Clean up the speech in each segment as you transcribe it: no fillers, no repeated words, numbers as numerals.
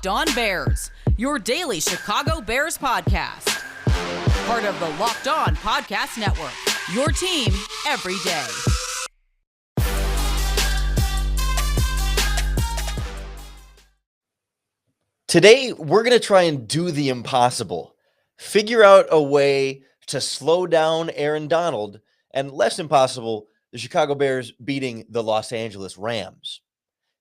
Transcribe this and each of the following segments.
Locked On Bears, your daily Chicago Bears podcast. Part of the Locked On Podcast Network, your team every day. Today, we're going to try and do the impossible. Figure out a way to slow down Aaron Donald, and less impossible, the Chicago Bears beating the Los Angeles Rams.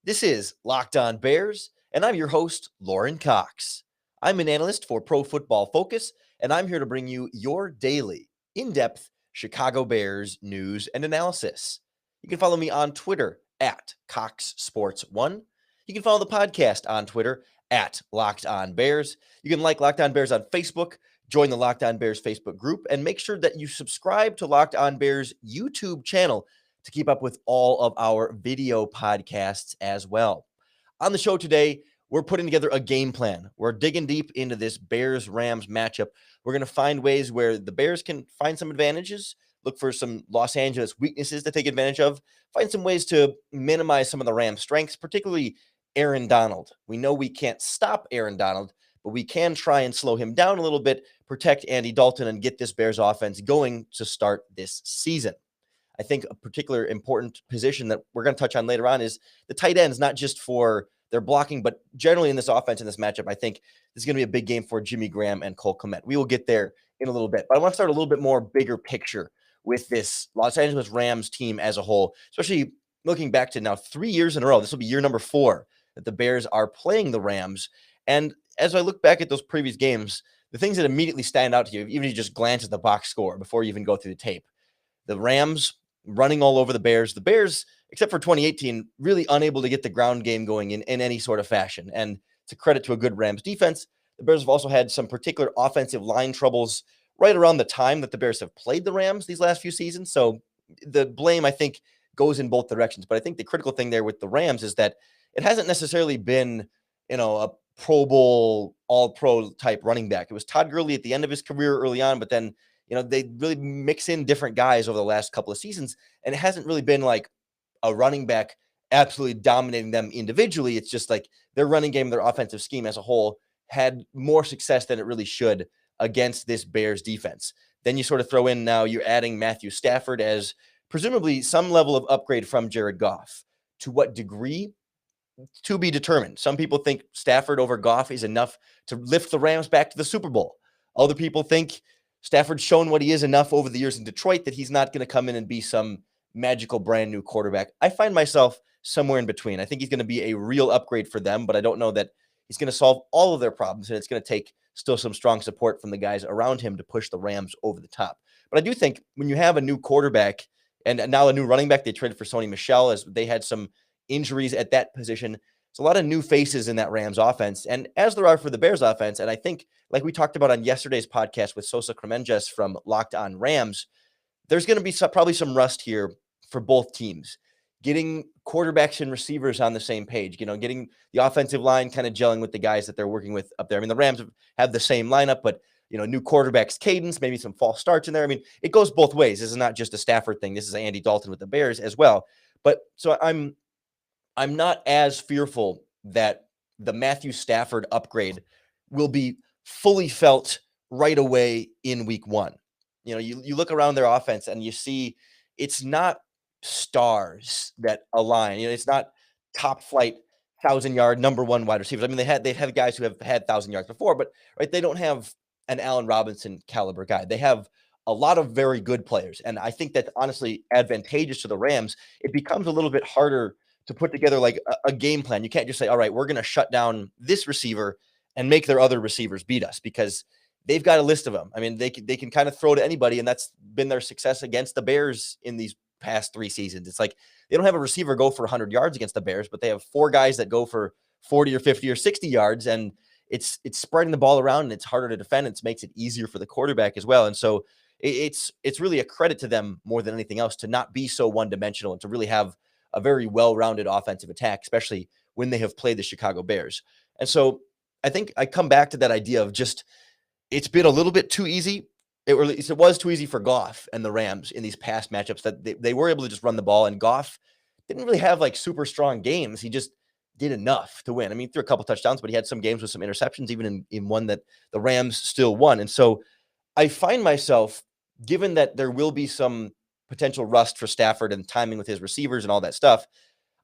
This is Locked On Bears, and I'm your host, Lorin Cox. I'm an analyst for Pro Football Focus, and I'm here to bring you your daily, in-depth Chicago Bears news and analysis. You can follow me on Twitter at CoxSports1. You can follow the podcast on Twitter at Locked On Bears. You can like Locked On Bears on Facebook, join the Locked On Bears Facebook group, and make sure that you subscribe to Locked On Bears YouTube channel to keep up with all of our video podcasts as well. On the show today, we're putting together a game plan. We're digging deep into this Bears-Rams matchup. We're going to find ways where the Bears can find some advantages, look for some Los Angeles weaknesses to take advantage of, find some ways to minimize some of the Rams' strengths, particularly Aaron Donald. We know we can't stop Aaron Donald, but we can try and slow him down a little bit, protect Andy Dalton, and get this Bears offense going to start this season. I think a particular important position that we're going to touch on later on is the tight ends, not just for their blocking, but generally in this offense, in this matchup. I think this is going to be a big game for Jimmy Graham and Cole Kmet. We will get there in a little bit, but I want to start a little bit more bigger picture with this Los Angeles Rams team as a whole, especially looking back to now 3 years in a row. This will be year number 4 that the Bears are playing the Rams. And as I look back at those previous games, the things that immediately stand out to you, even if you just glance at the box score before you even go through the tape, the Rams running all over the Bears, except for 2018, really unable to get the ground game going in any sort of fashion. And to credit to a good Rams defense, the Bears have also had some particular offensive line troubles right around the time that the Bears have played the Rams these last few seasons. So the blame, I think, goes in both directions. But I think the critical thing there with the Rams is that it hasn't necessarily been, a Pro Bowl, all-pro type running back. It was Todd Gurley at the end of his career early on, but then they really mix in different guys over the last couple of seasons, and it hasn't really been like a running back absolutely dominating them individually. It's just like their running game, their offensive scheme as a whole had more success than it really should against this Bears defense. Then you sort of throw in now you're adding Matthew Stafford as presumably some level of upgrade from Jared Goff. To what degree? To be determined. Some people think Stafford over Goff is enough to lift the Rams back to the Super Bowl. Other people think Stafford's shown what he is enough over the years in Detroit that he's not going to come in and be some magical brand new quarterback. I find myself somewhere in between. I think he's going to be a real upgrade for them, but I don't know that he's going to solve all of their problems, and it's going to take still some strong support from the guys around him to push the Rams over the top. But I do think when you have a new quarterback and now a new running back, they traded for Sony Michel as they had some injuries at that position. It's a lot of new faces in that Rams offense, and as there are for the Bears offense. And I think, like we talked about on yesterday's podcast with Sosa Kremenjas from Locked On Rams, there's going to be probably some rust here for both teams. Getting quarterbacks and receivers on the same page, getting the offensive line kind of gelling with the guys that they're working with up there. I mean, the Rams have the same lineup, but new quarterbacks cadence, maybe some false starts in there. I mean, it goes both ways. This is not just a Stafford thing. This is Andy Dalton with the Bears as well. But so I'm not as fearful that the Matthew Stafford upgrade will be fully felt right away in week 1. You look around their offense and you see it's not stars that align. It's not top flight 1,000-yard number 1 wide receivers. I mean, they've had guys who have had 1,000 yards before, but right, they don't have an Allen Robinson caliber guy. They have a lot of very good players, and I think that's honestly advantageous to the Rams. It becomes a little bit harder to put together like a game plan. You can't just say, all right, we're going to shut down this receiver and make their other receivers beat us, because they've got a list of them. I mean, they can kind of throw to anybody, and that's been their success against the Bears in these past 3 seasons. It's like they don't have a receiver go for 100 yards against the Bears, but they have 4 guys that go for 40 or 50 or 60 yards, and it's spreading the ball around, and it's harder to defend. It makes it easier for the quarterback as well. And so it's really a credit to them more than anything else to not be so one-dimensional and to really have a very well-rounded offensive attack, especially when they have played the Chicago Bears. And so I think I come back to that idea of just, it's been a little bit too easy. It was too easy for Goff and the Rams in these past matchups that they were able to just run the ball, and Goff didn't really have like super strong games. He just did enough to win. I mean, he threw a couple touchdowns, but he had some games with some interceptions, even in one that the Rams still won. And so I find myself, given that there will be some potential rust for Stafford and timing with his receivers and all that stuff,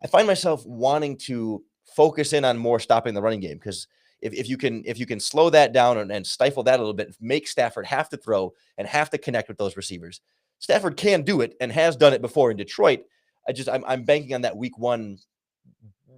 I find myself wanting to focus in on more stopping the running game, because if you can slow that down and stifle that a little bit, make Stafford have to throw and have to connect with those receivers. Stafford can do it and has done it before in Detroit. I'm banking on that week one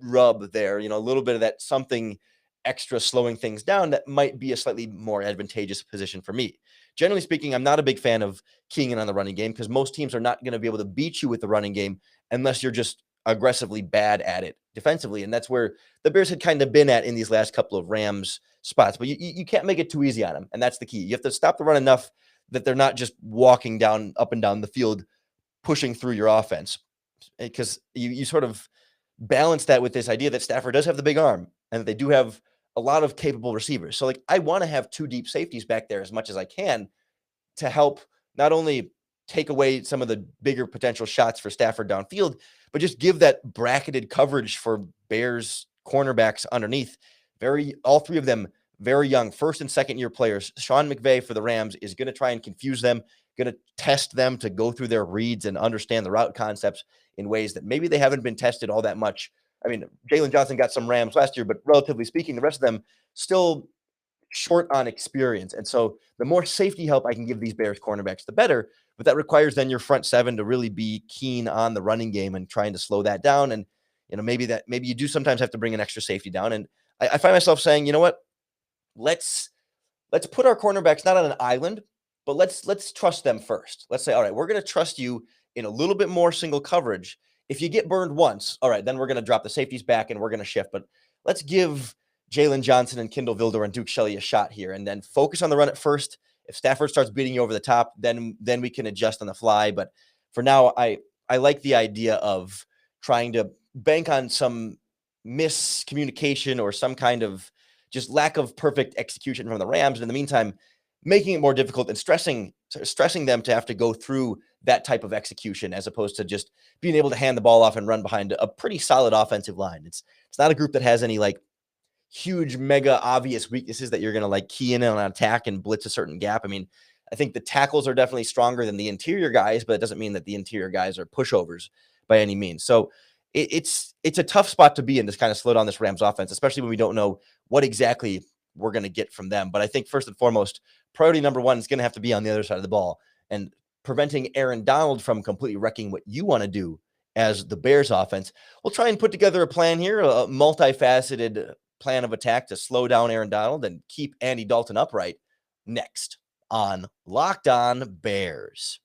rub there, a little bit of that something extra slowing things down that might be a slightly more advantageous position for me. Generally speaking, I'm not a big fan of keying in on the running game, because most teams are not going to be able to beat you with the running game unless you're just aggressively bad at it defensively. And that's where the Bears had kind of been at in these last couple of Rams spots. But you can't make it too easy on them. And that's the key. You have to stop the run enough that they're not just walking down up and down the field, pushing through your offense, because you sort of balance that with this idea that Stafford does have the big arm and that they do have a lot of capable receivers. So like, I want to have two deep safeties back there as much as I can to help not only take away some of the bigger potential shots for Stafford downfield, but just give that bracketed coverage for Bears cornerbacks underneath. All three of them, very young, first and second year players. Sean McVay for the Rams is going to try and confuse them, going to test them to go through their reads and understand the route concepts in ways that maybe they haven't been tested all that much. I mean, Jalen Johnson got some Rams last year, but relatively speaking, the rest of them still short on experience. And so the more safety help I can give these Bears cornerbacks, the better. But that requires then your front seven to really be keen on the running game and trying to slow that down. And, maybe you do sometimes have to bring an extra safety down. And I find myself saying, you know what, let's put our cornerbacks not on an island, but let's trust them first. Let's say, all right, we're going to trust you in a little bit more single coverage. If you get burned once, all right, then we're going to drop the safeties back and we're going to shift. But let's give Jalen Johnson and Kindle Vildor and Duke Shelley a shot here, and then focus on the run at first. If Stafford starts beating you over the top, then we can adjust on the fly. But for now, I like the idea of trying to bank on some miscommunication or some kind of just lack of perfect execution from the Rams. And in the meantime, making it more difficult and stressing them to have to go through that type of execution, as opposed to just being able to hand the ball off and run behind a pretty solid offensive line. It's not a group that has any like huge, mega obvious weaknesses that you're going to like key in on an attack and blitz a certain gap. I mean, I think the tackles are definitely stronger than the interior guys, but it doesn't mean that the interior guys are pushovers by any means. So it's a tough spot to be in, to kind of slow down this Rams offense, especially when we don't know what exactly we're going to get from them. But I think first and foremost, priority number one is going to have to be on the other side of the ball and preventing Aaron Donald from completely wrecking what you want to do as the Bears offense. We'll try and put together a plan here, a multifaceted plan of attack to slow down Aaron Donald and keep Andy Dalton upright, next on Locked On Bears.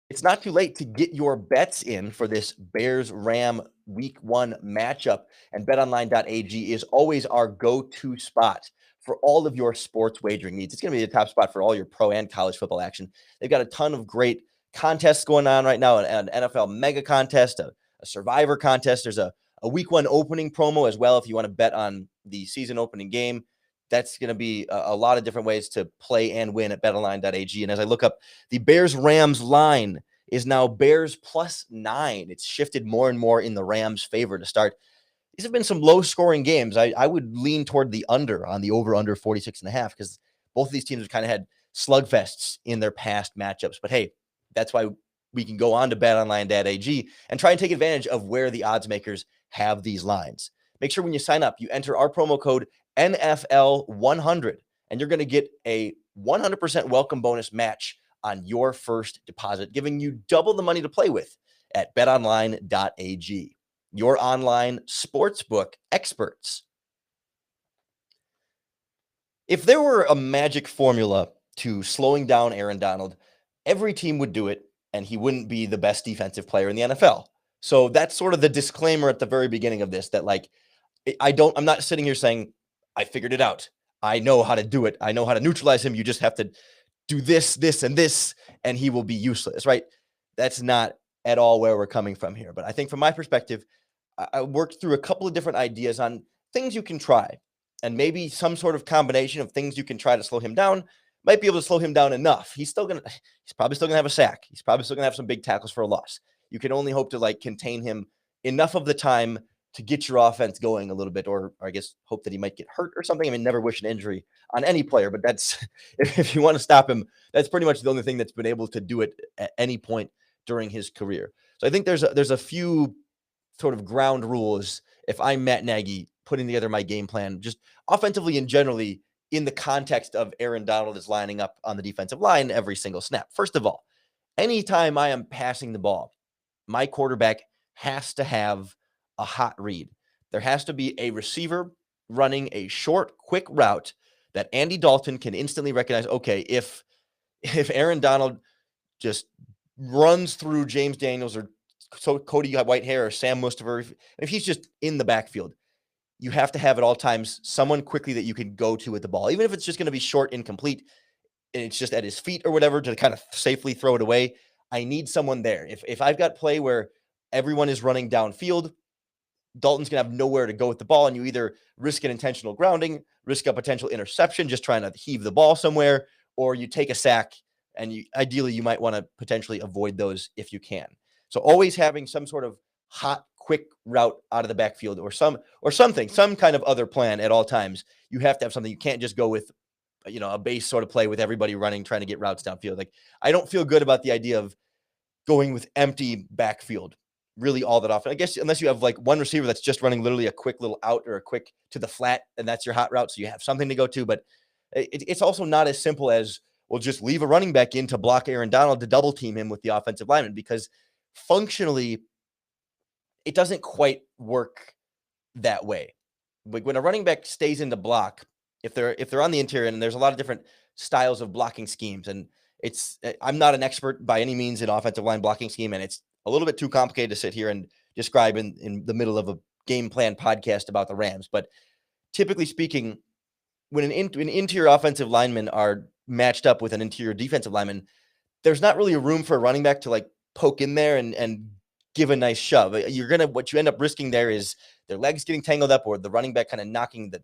It's not too late to get your bets in for this Bears-Ram Week 1 matchup, and BetOnline.ag is always our go-to spot for all of your sports wagering needs. It's going to be the top spot for all your pro and college football action. They've got a ton of great contests going on right now, an NFL mega contest, a survivor contest. There's a Week 1 opening promo as well if you want to bet on the season opening game. That's going to be a lot of different ways to play and win at betonline.ag. And as I look up, the Bears-Rams line is now Bears +9. It's shifted more and more in the Rams' favor to start. These have been some low-scoring games. I would lean toward the under on the over-under 46.5, because both of these teams have kind of had slugfests in their past matchups. But hey, that's why we can go on to betonline.ag and try and take advantage of where the odds makers have these lines. Make sure when you sign up, you enter our promo code NFL100, and you're going to get a 100% welcome bonus match on your first deposit, giving you double the money to play with at betonline.ag, your online sportsbook experts. If there were a magic formula to slowing down Aaron Donald, every team would do it, and he wouldn't be the best defensive player in the NFL. So that's sort of the disclaimer at the very beginning of this, that like, I'm not sitting here saying, I figured it out. I know how to do it. I know how to neutralize him. You just have to do this, this, and this, and he will be useless, right? That's not at all where we're coming from here. But I think from my perspective, I worked through a couple of different ideas on things you can try, and maybe some sort of combination of things you can try to slow him down might be able to slow him down enough. He's probably still going to have a sack. He's probably still going to have some big tackles for a loss. You can only hope to like contain him enough of the time to get your offense going a little bit, or I guess hope that he might get hurt or something. I mean, never wish an injury on any player, but that's if you want to stop him, that's pretty much the only thing that's been able to do it at any point during his career. So I think there's a few sort of ground rules if I'm Matt Nagy putting together my game plan, just offensively and generally in the context of Aaron Donald is lining up on the defensive line every single snap. First of all, anytime I am passing the ball, my quarterback has to have a hot read. There has to be a receiver running a short, quick route that Andy Dalton can instantly recognize. Okay, if Aaron Donald just runs through James Daniels or Cody Whitehair or Sam Mustafa, if he's just in the backfield, you have to have at all times someone quickly that you can go to with the ball, even if it's just going to be short, incomplete, and it's just at his feet or whatever to kind of safely throw it away. I need someone there. If I've got play where everyone is running downfield, Dalton's going to have nowhere to go with the ball, and you either risk an intentional grounding, risk a potential interception, just trying to heave the ball somewhere, or you take a sack, and ideally you might want to potentially avoid those if you can. So always having some sort of hot, quick route out of the backfield or something, some kind of other plan at all times. You have to have something. You can't just go with, a base sort of play with everybody running, trying to get routes downfield. Like, I don't feel good about the idea of going with empty backfield really all that often. I guess unless you have like one receiver that's just running literally a quick little out or a quick to the flat, and that's your hot route. So you have something to go to, but it's also not as simple as, well, just leave a running back in to block Aaron Donald to double team him with the offensive lineman, because functionally it doesn't quite work that way. Like when a running back stays in the block, if they're on the interior, and there's a lot of different styles of blocking schemes, and I'm not an expert by any means in offensive line blocking scheme, and it's a little bit too complicated to sit here and describe in the middle of a game plan podcast about the Rams. But typically speaking, when an interior offensive linemen are matched up with an interior defensive lineman, there's not really a room for a running back to like poke in there and give a nice shove. What you end up risking there is their legs getting tangled up, or the running back kind of knocking the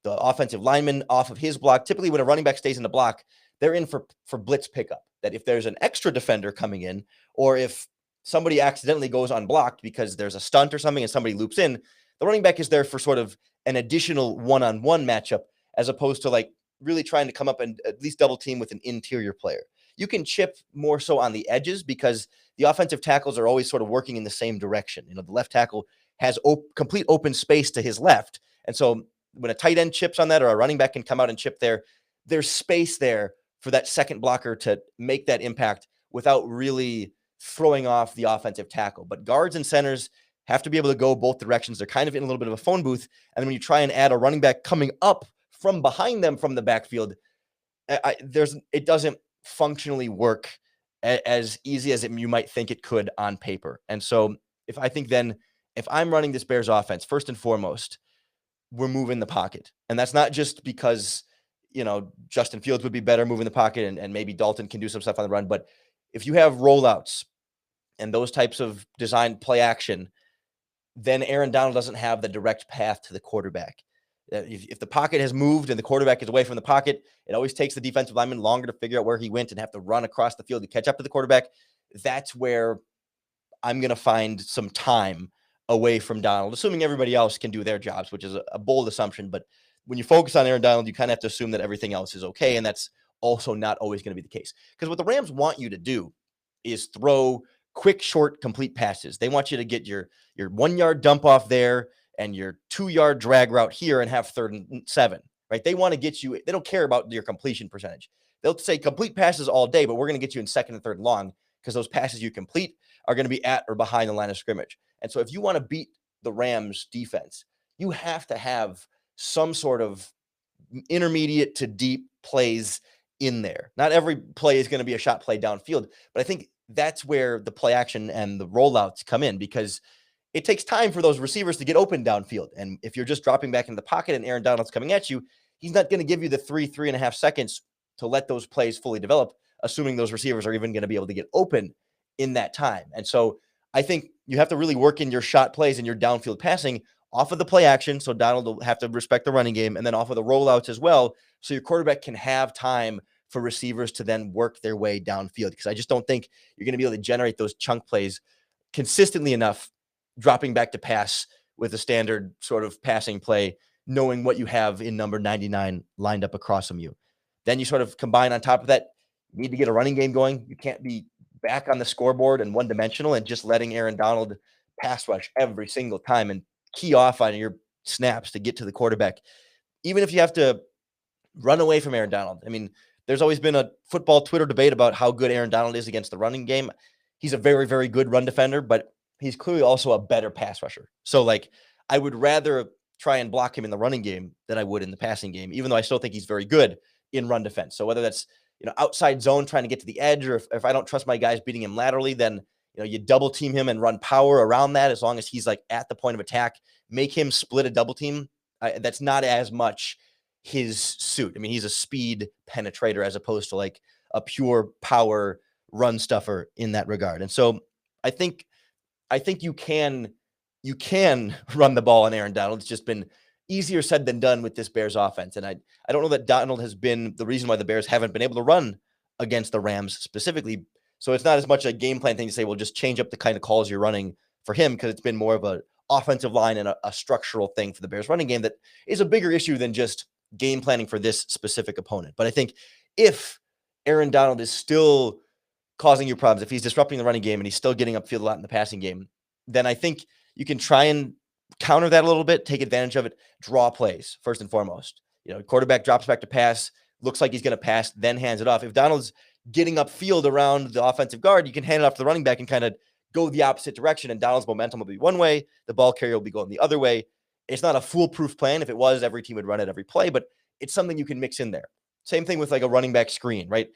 offensive lineman off of his block. Typically when a running back stays in the block, they're in for blitz pickup. That if there's an extra defender coming in, or if somebody accidentally goes unblocked because there's a stunt or something and somebody loops in, the running back is there for sort of an additional one-on-one matchup, as opposed to like really trying to come up and at least double team with an interior player. You can chip more so on the edges because the offensive tackles are always sort of working in the same direction. The left tackle has complete open space to his left. And so when a tight end chips on that, or a running back can come out and chip there, there's space there for that second blocker to make that impact without really throwing off the offensive tackle. But guards and centers have to be able to go both directions. They're kind of in a little bit of a phone booth. And then when you try and add a running back coming up from behind them from the backfield, it doesn't functionally work as easy as you might think it could on paper. And so if I'm running this Bears offense, first and foremost, we're moving the pocket. And that's not just because, Justin Fields would be better moving the pocket, and maybe Dalton can do some stuff on the run. But if you have rollouts and those types of designed play action, then Aaron Donald doesn't have the direct path to the quarterback. If the pocket has moved and the quarterback is away from the pocket, it always takes the defensive lineman longer to figure out where he went and have to run across the field to catch up to the quarterback. That's where I'm going to find some time away from Donald, assuming everybody else can do their jobs, which is a bold assumption. But when you focus on Aaron Donald, you kind of have to assume that everything else is okay. And that's also not always going to be the case. Because what the Rams want you to do is throw quick, short, complete passes. They want you to get your 1 yard dump off there and your 2 yard drag route here and have 3rd and 7, right? They want to get you, they don't care about your completion percentage. They'll say complete passes all day, but we're going to get you in 2nd and 3rd long, because those passes you complete are going to be at or behind the line of scrimmage. And so if you want to beat the Rams defense, you have to have some sort of intermediate to deep plays in there. Not every play is going to be a shot play downfield, but I think that's where the play action and the rollouts come in, because it takes time for those receivers to get open downfield. And if you're just dropping back into the pocket and Aaron Donald's coming at you, he's not going to give you the 3.5 seconds to let those plays fully develop, assuming those receivers are even going to be able to get open in that time. And so I think you have to really work in your shot plays and your downfield passing off of the play action. So Donald will have to respect the running game, and then off of the rollouts as well. So your quarterback can have time for receivers to then work their way downfield. Because I just don't think you're going to be able to generate those chunk plays consistently enough dropping back to pass with a standard sort of passing play, knowing what you have in number 99 lined up across from you. Then you sort of combine on top of that, you need to get a running game going. You can't be back on the scoreboard and one-dimensional and just letting Aaron Donald pass rush every single time and key off on your snaps to get to the quarterback. Even if you have to run away from Aaron Donald. I mean, there's always been a football Twitter debate about how good Aaron Donald is against the running game. He's a very, very good run defender, but he's clearly also a better pass rusher. So, like, I would rather try and block him in the running game than I would in the passing game, even though I still think he's very good in run defense. So whether that's, outside zone trying to get to the edge, or if I don't trust my guys beating him laterally, then, you double team him and run power around that as long as he's like at the point of attack, make him split a double team. That's not as much his suit. I mean, he's a speed penetrator as opposed to like a pure power run stuffer in that regard. And so I think you can run the ball on Aaron Donald. It's just been easier said than done with this Bears offense. And I don't know that Donald has been the reason why the Bears haven't been able to run against the Rams specifically. So it's not as much a game plan thing to say, well, just change up the kind of calls you're running for him, because it's been more of an offensive line and a structural thing for the Bears running game that is a bigger issue than just game planning for this specific opponent. But I think if Aaron Donald is still causing you problems, if he's disrupting the running game and he's still getting upfield a lot in the passing game, then I think you can try and counter that a little bit, take advantage of it, draw plays first and foremost. Quarterback drops back to pass, looks like he's going to pass, then hands it off. If Donald's getting upfield around the offensive guard, you can hand it off to the running back and kind of go the opposite direction, and Donald's momentum will be one way, the ball carrier will be going the other way. It's not a foolproof plan. If it was, every team would run it every play, but it's something you can mix in there. Same thing with like a running back screen, right?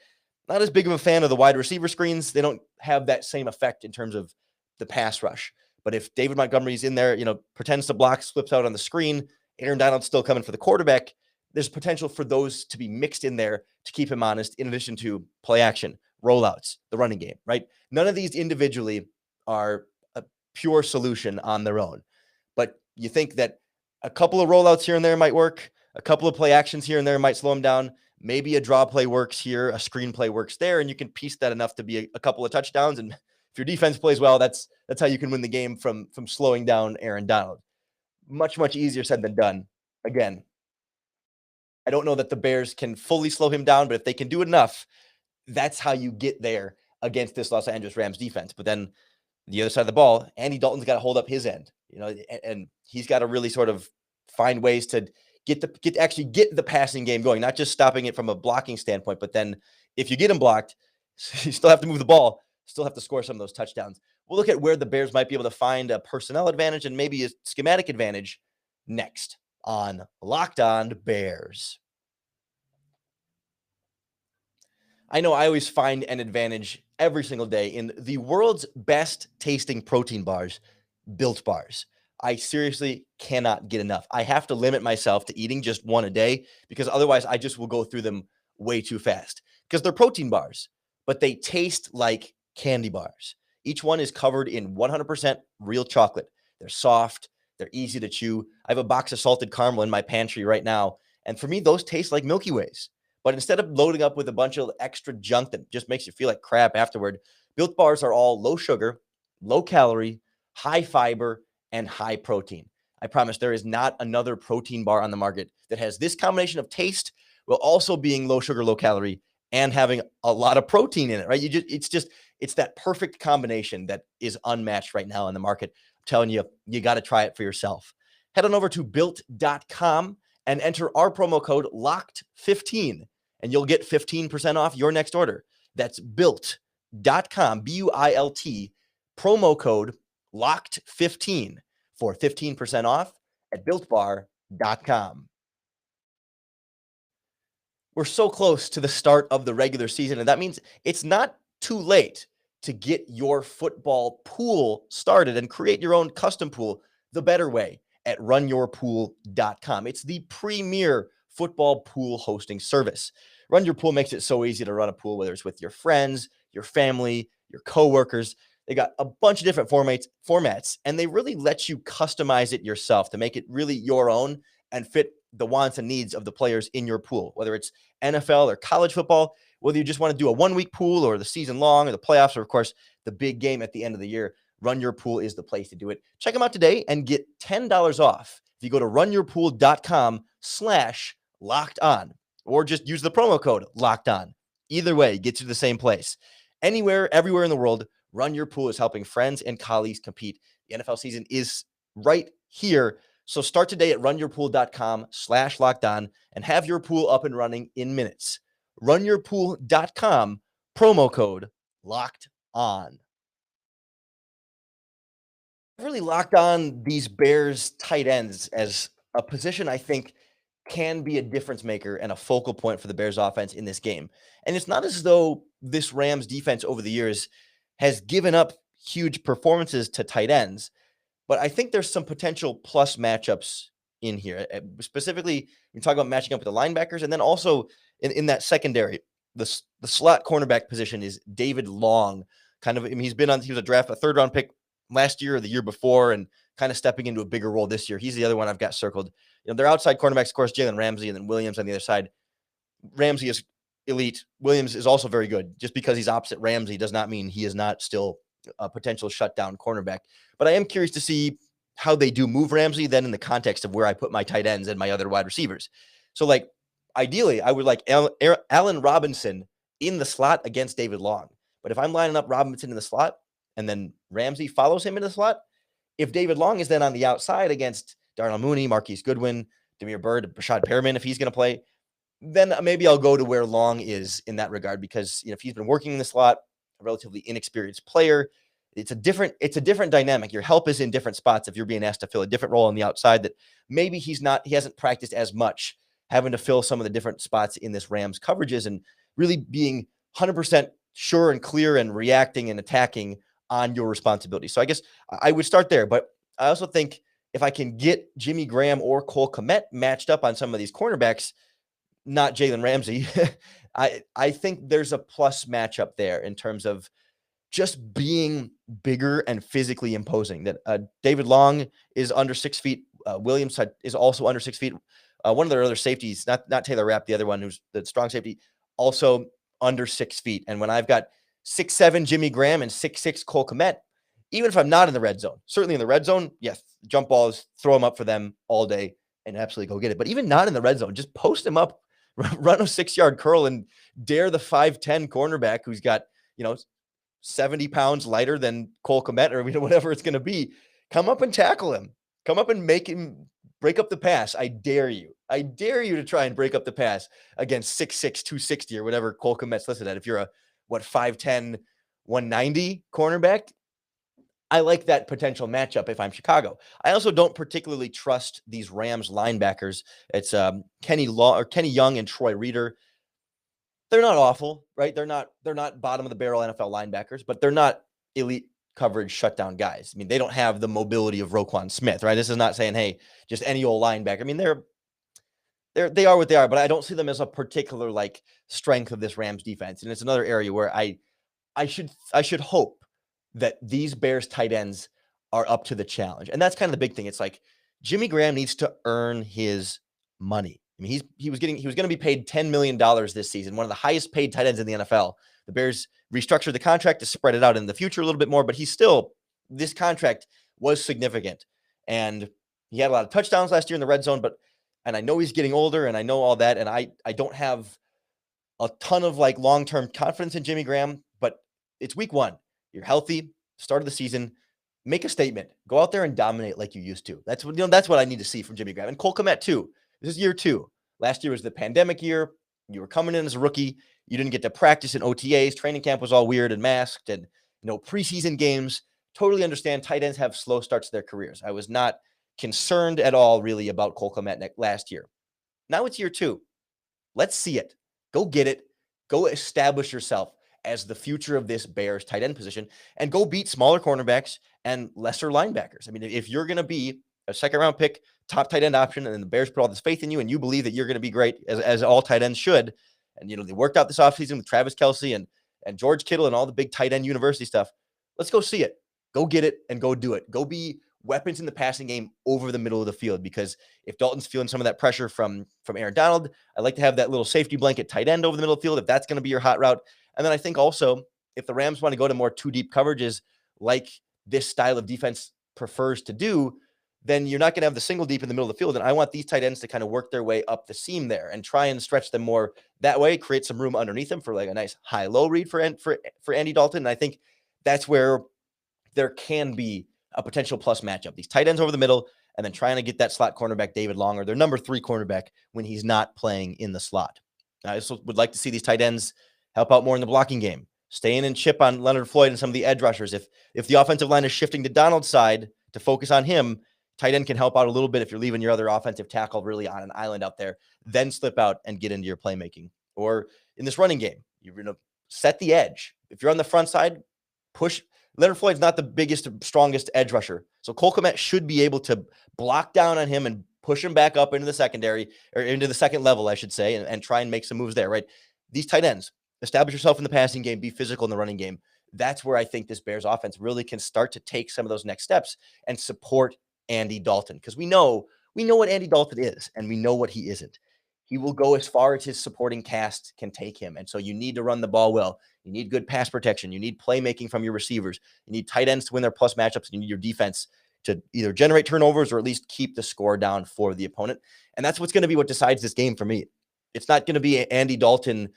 Not as big of a fan of the wide receiver screens. They don't have that same effect in terms of the pass rush. But if David Montgomery's in there, pretends to block, slips out on the screen, Aaron Donald's still coming for the quarterback, there's potential for those to be mixed in there to keep him honest, in addition to play action, rollouts, the running game, right? None of these individually are a pure solution on their own. But you think that a couple of rollouts here and there might work, a couple of play actions here and there might slow him down, maybe a draw play works here, a screen play works there, and you can piece that enough to be a couple of touchdowns. And if your defense plays well, that's how you can win the game from slowing down Aaron Donald. Much, much easier said than done. Again, I don't know that the Bears can fully slow him down, but if they can do it enough, that's how you get there against this Los Angeles Rams defense. But then the other side of the ball, Andy Dalton's got to hold up his end, and he's got to really sort of find ways to get the passing game going, not just stopping it from a blocking standpoint, but then if you get him blocked, you still have to move the ball, still have to score some of those touchdowns. We'll look at where the Bears might be able to find a personnel advantage and maybe a schematic advantage next on Locked On Bears. I know I always find an advantage every single day in the world's best tasting protein bars, Built Bars. I seriously cannot get enough. I have to limit myself to eating just one a day, because otherwise I just will go through them way too fast, because they're protein bars, but they taste like candy bars. Each one is covered in 100% real chocolate. They're soft. They're easy to chew. I have a box of salted caramel in my pantry right now, and for me, those taste like Milky Ways. But instead of loading up with a bunch of extra junk that just makes you feel like crap afterward, Built Bars are all low sugar, low calorie, high fiber, and high protein. I promise there is not another protein bar on the market that has this combination of taste while also being low sugar, low calorie, and having a lot of protein in it, right? It's that perfect combination that is unmatched right now in the market. I'm telling you, you got to try it for yourself. Head on over to built.com and enter our promo code LOCKED15, and you'll get 15% off your next order. That's built.com, BUILT, promo code LOCKED15 for 15% off at builtbar.com. We're so close to the start of the regular season, and that means it's not too late to get your football pool started and create your own custom pool the better way at RunYourPool.com. It's the premier football pool hosting service. Run Your Pool makes it so easy to run a pool, whether it's with your friends, your family, your coworkers. They got a bunch of different formats, and they really let you customize it yourself to make it really your own and fit the wants and needs of the players in your pool, whether it's NFL or college football, whether you just want to do a 1-week pool or the season long or the playoffs, or of course, the big game at the end of the year. Run Your Pool is the place to do it. Check them out today and get $10 off if you go to runyourpool.com/locked on, or just use the promo code locked on. Either way, gets you to the same place. Anywhere, everywhere in the world, Run Your Pool is helping friends and colleagues compete. The NFL season is right here. So start today at runyourpool.com/locked on and have your pool up and running in minutes. Runyourpool.com, promo code locked on. Really locked on these Bears tight ends as a position I think can be a difference maker and a focal point for the Bears offense in this game. And it's not as though this Rams defense over the years has given up huge performances to tight ends, but I think there's some potential plus matchups in here. Specifically, we talk about matching up with the linebackers, and then also in that secondary, the slot cornerback position is David Long. Kind of, I mean, he was a third round pick last year or the year before, and kind of stepping into a bigger role this year. He's the other one I've got circled. Their outside cornerbacks, of course, Jalen Ramsey and then Williams on the other side. Ramsey is elite. Williams is also very good. Just because he's opposite Ramsey does not mean he is not still a potential shutdown cornerback. But I am curious to see how they do move Ramsey then in the context of where I put my tight ends and my other wide receivers. So, like, ideally, I would like Allen Robinson in the slot against David Long. But if I'm lining up Robinson in the slot and then Ramsey follows him in the slot, if David Long is then on the outside against Darnell Mooney, Marquise Goodwin, Damiere Byrd, Rashad Perriman, if he's going to play, then maybe I'll go to where Long is in that regard, because if he's been working in the slot, a relatively inexperienced player, it's a different dynamic. Your help is in different spots if you're being asked to fill a different role on the outside that maybe he hasn't practiced as much, having to fill some of the different spots in this Rams coverages and really being 100% sure and clear and reacting and attacking on your responsibility. So I guess I would start there, but I also think if I can get Jimmy Graham or Cole Kmet matched up on some of these cornerbacks, not Jalen Ramsey, I think there's a plus matchup there in terms of just being bigger and physically imposing. That David Long is under 6 feet. Williams is also under 6 feet. One of their other safeties, not Taylor Rapp, the other one who's the strong safety, also under 6 feet. And when I've got 6'7" Jimmy Graham and 6'6" Cole Kmet, even if I'm not in the red zone, certainly in the red zone, yes, jump balls, throw them up for them all day and absolutely go get it. But even not in the red zone, just post them up, run a 6-yard curl and dare the 5'10" cornerback who's got, 70 pounds lighter than Cole Kmet or whatever it's going to be. Come up and tackle him. Come up and make him break up the pass. I dare you. I dare you to try and break up the pass against 6'6", 260 or whatever Cole Kmet's listed at. If you're a 5'10", 190 cornerback, I like that potential matchup if I'm Chicago. I also don't particularly trust these Rams linebackers. It's Kenny Young and Troy Reeder. They're not awful, right? They're not bottom of the barrel NFL linebackers, but they're not elite coverage shutdown guys. I mean, they don't have the mobility of Roquan Smith, right? This is not saying, hey, just any old linebacker. I mean, they are what they are, but I don't see them as a particular like strength of this Rams defense. And it's another area where I should hope that these Bears tight ends are up to the challenge. And that's kind of the big thing. It's like Jimmy Graham needs to earn his money. I mean, he was going to be paid $10 million this season, one of the highest paid tight ends in the NFL. The Bears restructured the contract to spread it out in the future a little bit more, but this contract was significant. And he had a lot of touchdowns last year in the red zone, and I know he's getting older and I know all that. And I don't have a ton of like long-term confidence in Jimmy Graham, but it's week 1. You're healthy, start of the season, make a statement, go out there and dominate like you used to. That's what I need to see from Jimmy Graham and Cole Kmet too. This is year 2. Last year was the pandemic year. You were coming in as a rookie. You didn't get to practice in OTAs. Training camp was all weird and masked, and preseason games. Totally understand tight ends have slow starts to their careers. I was not concerned at all really about Cole Kmet last year. Now it's year 2. Let's see it. Go get it. Go establish yourself as the future of this Bears tight end position and go beat smaller cornerbacks and lesser linebackers. I mean, if you're going to be a second-round pick, top tight end option, and then the Bears put all this faith in you and you believe that you're going to be great, as all tight ends should, and they worked out this offseason with Travis Kelce and George Kittle and all the big tight end university stuff, let's go see it. Go get it and go do it. Go be weapons in the passing game over the middle of the field, because if Dalton's feeling some of that pressure from Aaron Donald, I'd like to have that little safety blanket tight end over the middle of the field if that's going to be your hot route. And then I think also if the Rams want to go to more 2 deep coverages like this style of defense prefers to do, then you're not going to have the single deep in the middle of the field. And I want these tight ends to kind of work their way up the seam there and try and stretch them more that way, create some room underneath them for like a nice high-low read for Andy Dalton. And I think that's where there can be a potential plus matchup. These tight ends over the middle, and then trying to get that slot cornerback David Long, or their number 3 cornerback, when he's not playing in the slot. I also would like to see these tight ends help out more in the blocking game, stay in and chip on Leonard Floyd and some of the edge rushers. If the offensive line is shifting to Donald's side to focus on him, tight end can help out a little bit if you're leaving your other offensive tackle really on an island out there, then slip out and get into your playmaking. Or in this running game, you're going to set the edge. If you're on the front side, push. Leonard Floyd's not the biggest, strongest edge rusher. So Cole Kmet should be able to block down on him and push him back up into the secondary, or into the second level, I should say, and try and make some moves there, right? These tight ends, establish yourself in the passing game, be physical in the running game. That's where I think this Bears offense really can start to take some of those next steps and support Andy Dalton. Because we know what Andy Dalton is, and we know what he isn't. He will go as far as his supporting cast can take him. And so you need to run the ball well. You need good pass protection. You need playmaking from your receivers. You need tight ends to win their plus matchups. You need your defense to either generate turnovers or at least keep the score down for the opponent. And that's what's going to be what decides this game for me. It's not going to be Andy Dalton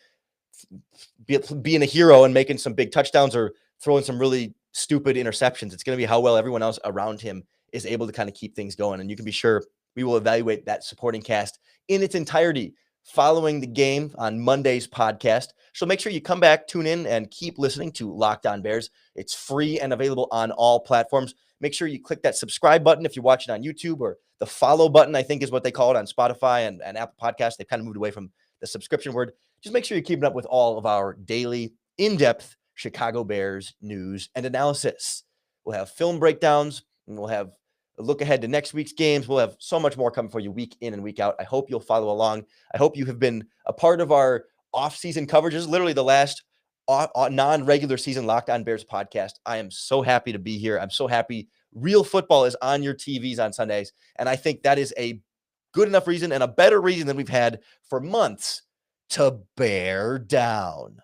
being a hero and making some big touchdowns or throwing some really stupid interceptions. It's going to be how well everyone else around him is able to kind of keep things going. And you can be sure we will evaluate that supporting cast in its entirety following the game on Monday's podcast. So make sure you come back, tune in, and keep listening to Locked On Bears. It's free and available on all platforms. Make sure you click that subscribe button if you're watching on YouTube, or the follow button, I think is what they call it on Spotify and Apple Podcasts. They kind of moved away from the subscription word. Just make sure you're keeping up with all of our daily, in-depth Chicago Bears news and analysis. We'll have film breakdowns, and we'll have a look ahead to next week's games. We'll have so much more coming for you week in and week out. I hope you'll follow along. I hope you have been a part of our off-season coverage. This is literally the last non-regular season Locked On Bears podcast. I am so happy to be here. I'm so happy real football is on your TVs on Sundays. And I think that is a good enough reason, and a better reason than we've had for months, to bear down.